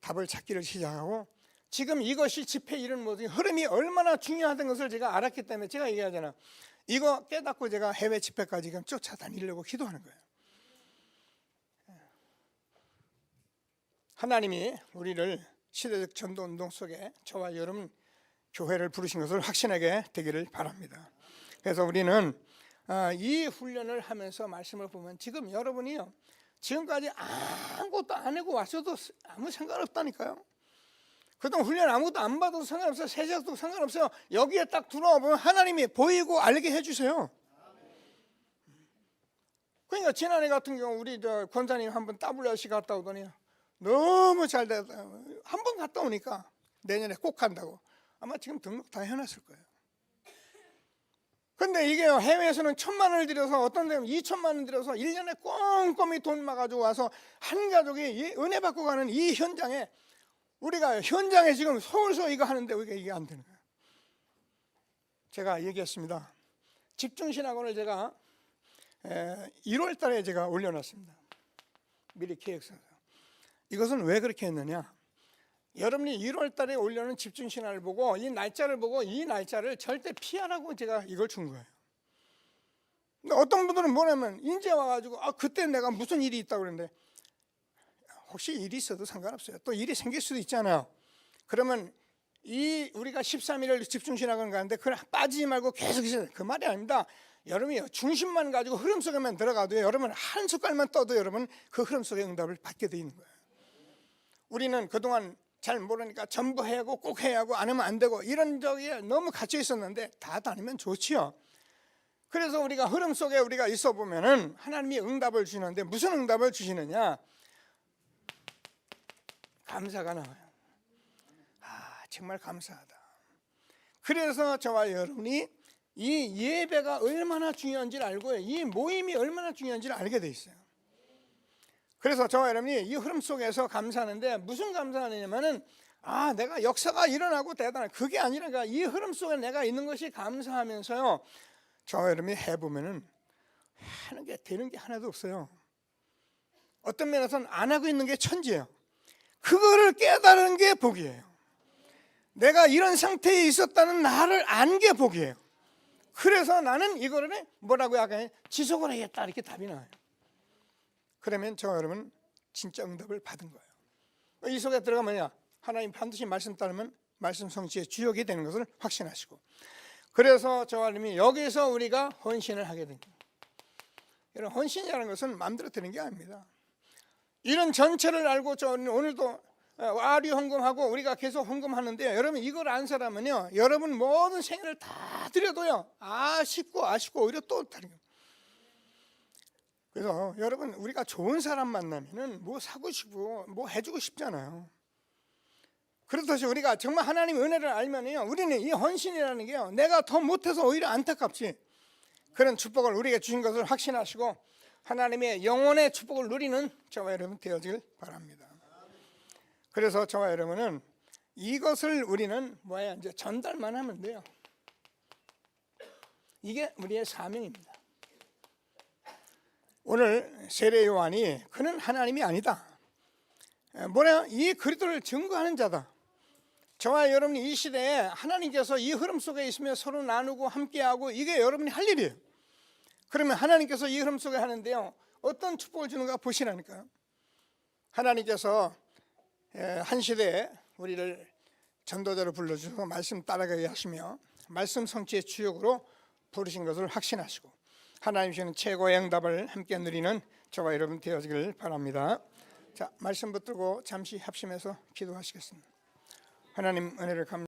답을 찾기를 시작하고 지금 이것이 집회 이런 모든 흐름이 얼마나 중요하다는 것을 제가 알았기 때문에 제가 얘기하잖아요. 이거 깨닫고 제가 해외 집회까지 쫓아다니려고 기도하는 거예요. 하나님이 우리를 시대적 전도운동 속에 저와 여러분 교회를 부르신 것을 확신하게 되기를 바랍니다. 그래서 우리는 이 훈련을 하면서 말씀을 보면 지금 여러분이요 지금까지 아무것도 안 하고 왔어도 아무 상관없다니까요. 그동안 훈련 아무것도 안 받아도 상관없어요. 세자도 상관없어요. 여기에 딱 들어와 보면 하나님이 보이고 알게 해주세요. 그러니까 지난해 같은 경우 우리 권사님 한번 WRC 갔다 오더니 너무 잘 됐다. 한 번 갔다 오니까 내년에 꼭 간다고. 아마 지금 등록 다 해놨을 거예요. 근데 이게 해외에서는 1,000만 원을 들여서 어떤 데는 2,000만 원 들여서 1년에 꼼꼼히 돈 막아주고 와서 한 가족이 은혜 받고 가는 이 현장에 우리가 현장에 지금 서울서 이거 하는데 왜 이게 안 되는 거예요? 제가 얘기했습니다. 집중신학원을 제가 1월 달에 제가 올려놨습니다. 미리 계획서에서. 이것은 왜 그렇게 했느냐? 여러분이 1월 달에 올려놓은 집중신학을 보고 이 날짜를 보고 이 날짜를 절대 피하라고 제가 이걸 준 거예요. 근데 어떤 분들은 뭐냐면 이제 와가지고 그때 내가 무슨 일이 있다고 그랬는데 혹시 일이 있어도 상관없어요. 또 일이 생길 수도 있잖아요. 그러면 우리가 13일을 집중신학원 가는데 그걸 빠지지 말고 계속 있어야 돼요. 그 말이 아닙니다. 여러분이 중심만 가지고 흐름 속에만 들어가도 여러분 한 숟갈만 떠도 여러분 그 흐름 속의 응답을 받게 돼 있는 거예요. 우리는 그동안 잘 모르니까 전부 해야 하고 꼭 해야 하고 안 하면 안 되고 이런 적이 너무 갇혀 있었는데 다 다니면 좋지요. 그래서 우리가 흐름 속에 우리가 있어 보면은 하나님이 응답을 주시는데 무슨 응답을 주시느냐? 감사가 나와요. 아, 정말 감사하다. 그래서 저와 여러분이 이 예배가 얼마나 중요한지를 알고 이 모임이 얼마나 중요한지를 알게 돼 있어요. 그래서 저와 여러분이 이 흐름 속에서 감사하는데 무슨 감사하느냐면은 아, 내가 역사가 일어나고 대단한 그게 아니라 이 흐름 속에 내가 있는 것이 감사하면서요. 저와 여러분이 해보면은 하는 게 되는 게 하나도 없어요. 어떤 면에서는 안 하고 있는 게 천지예요. 그거를 깨달은 게 복이에요. 내가 이런 상태에 있었다는 나를 안 게 복이에요. 그래서 나는 이거를 뭐라고 하냐 지속을 하겠다 이렇게 답이 나와요. 그러면 저 여러분 진짜 응답을 받은 거예요. 이 속에 들어가면요 하나님 반드시 말씀 따르면 말씀 성취의 주역이 되는 것을 확신하시고 그래서 저와 여러분이 여기서 우리가 헌신을 하게 된 거예요. 여러분 헌신이라는 것은 마음대로 되는 게 아닙니다. 이런 전체를 알고 저 오늘도 아류 헌금하고 우리가 계속 헌금하는데 여러분 이걸 안 사람은요 여러분 모든 생애를 다 드려도요 아쉽고 오히려 또 다른 거예요. 그래서 여러분 우리가 좋은 사람 만나면은 뭐 사고 싶고 뭐 해주고 싶잖아요. 그렇듯이 우리가 정말 하나님의 은혜를 알면요 우리는 이 헌신이라는 게요 내가 더 못해서 오히려 안타깝지 그런 축복을 우리에게 주신 것을 확신하시고 하나님의 영혼의 축복을 누리는 저와 여러분 되어지길 바랍니다. 그래서 저와 여러분은 이것을 우리는 이제 전달만 하면 돼요. 이게 우리의 사명입니다. 오늘 세례 요한이 그는 하나님이 아니다. 이 그리스도를 증거하는 자다. 저와 여러분이 이 시대에 하나님께서 이 흐름 속에 있으며 서로 나누고 함께하고 이게 여러분이 할 일이에요. 그러면 하나님께서 이 흐름 속에 하는데요 어떤 축복을 주는가 보시라니까요. 하나님께서 한 시대에 우리를 전도자로 불러주셔서 말씀 따라가게 하시며 말씀 성취의 주역으로 부르신 것을 확신하시고 하나님 주시는 최고의 응답을 함께 누리는 저와 여러분 되어지길 바랍니다. 자, 말씀 붙들고 잠시 합심해서 기도하시겠습니다. 하나님 은혜를 감사합니다.